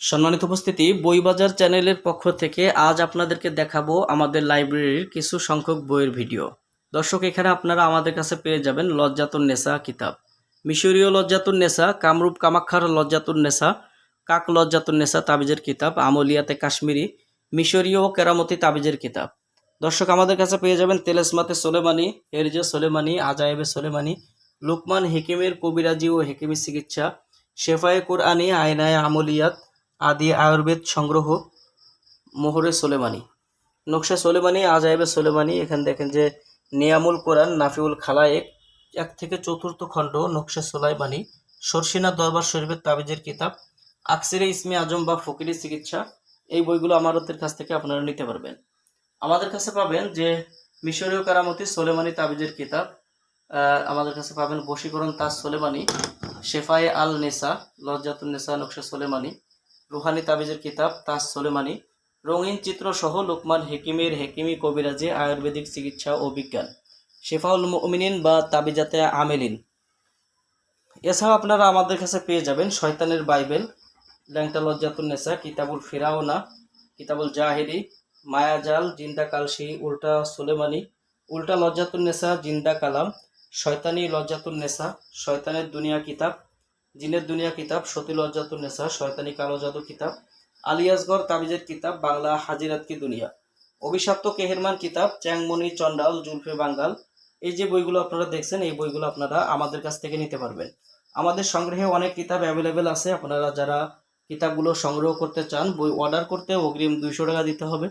সম্মানিত উপস্থিতি, বইবাজার চ্যানেলের পক্ষ থেকে আজ আপনাদেরকে দেখাবো আমাদের লাইব্রেরির কিছু সংখ্যক বইয়ের ভিডিও। দর্শক, এখানে আপনারা আমাদের কাছে পেয়ে যাবেন লজ্জাতুন নেসা কিতাব, মিশরীয় লজ্জাতুন নেসা, কামরূপ কামাখ্যার লজ্জাতুন নেসা, কাক লজ্জাতুন নেসা তাবিজের কিতাব, আমলিয়াতে কাশ্মীরি, মিশরীয় ও কেরামতি তাবিজের কিতাব। দর্শক, আমাদের কাছে পেয়ে যাবেন তেলেসমাতে সোলেমানি, এরজে সোলেমানি, আজায়েবে সোলেমানি, লুকমান হেকিমের কবিরাজি ও হেকিমি চিকিৎসা, শেফায়ে কোরআনি, আয়নায়ে আমলিয়াত, আদি আয়ুর্বেদ সংগ্রহ, মোহরে সোলেমানি, নকশা সোলেমানি, আজাইবে সোলেমানি। এখানে দেখেন যে নিয়ামুল কোরআন, নাফিউল খালায়েক, 1 থেকে 4th খণ্ড, নকশা সোলাইমানি, সরসিনা দরবার শরীফের তাবিজের কিতাব, আকসিরে ইসমি আজম বা ফকিরি চিকিৎসা। এই বইগুলো আমাদের কাছ থেকে আপনারা নিতে পারবেন। আমাদের কাছে পাবেন যে মিশরীয় কারামতি সোলেমানি তাবিজের কিতাব, আমাদের কাছে পাবেন বশীকরণ তাজ সোলেমানি, শেফায়ে আল নেসা, লজ্জাতুন নেসা, নকশা সোলেমানি, রুহানি তাবিজের কিতাব, তাজ সোলেমানি, রঙিন চিত্র সহ লোকমান হেকিমের হেকিমি কবিরাজি, আয়ুর্বেদিক চিকিৎসা ও বিজ্ঞান, শেফাউল মুমিনিন বা তাবিজাতে আমেলিন। এছাড়াও আপনারা আমাদের কাছে পেয়ে যাবেন শয়তানের বাইবেল, ল্যাংটা লজ্জাতুন নেসা, কিতাবুল ফিরাওনা, কিতাবুল জাহেরি, মায়াজাল, জিন্দা কালসি, উল্টা সোলেমানি, উল্টা লজ্জাতুন নেসা, জিন্দা কালাম, শয়তানি লজ্জাতুন নেসা, শয়তানের দুনিয়া কিতাব, জিনের দুনিয়া কিতাব, সতী লজ্জাতুন নেসা, শয়তানি কালো জাদু কিতাব, আলিয়াসগড় তাবিজের কিতাব, বাংলা হাজিরাত কি দুনিয়া, অভিশপ্ত কেহেরমান কিতাব, চ্যাংমণি চন্ডাল, জুলফে বাঙ্গাল। এই যে বইগুলো আপনারা দেখছেন, এই বইগুলো আপনারা আমাদের কাছ থেকে নিতে পারবেন। আমাদের সংগ্রহে অনেক কিতাব অ্যাভেলেবেল আছে। আপনারা যারা কিতাবগুলো সংগ্রহ করতে চান, বই অর্ডার করতে অগ্রিম 200 টাকা দিতে হবে।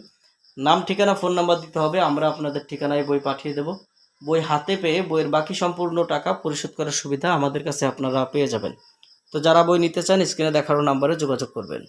নাম, ঠিকানা, ফোন নাম্বার দিতে হবে। আমরা আপনাদের ঠিকানায় বই পাঠিয়ে দেব। বই হাতে পেয়ে বইয়ের বাকি সম্পূর্ণ টাকা পরিশোধ করার সুবিধা আমাদের কাছে আপনারা পেয়ে যাবেন। তো যারা বই নিতে চান, স্ক্রিনে দেখানো নাম্বারে যোগাযোগ করবেন।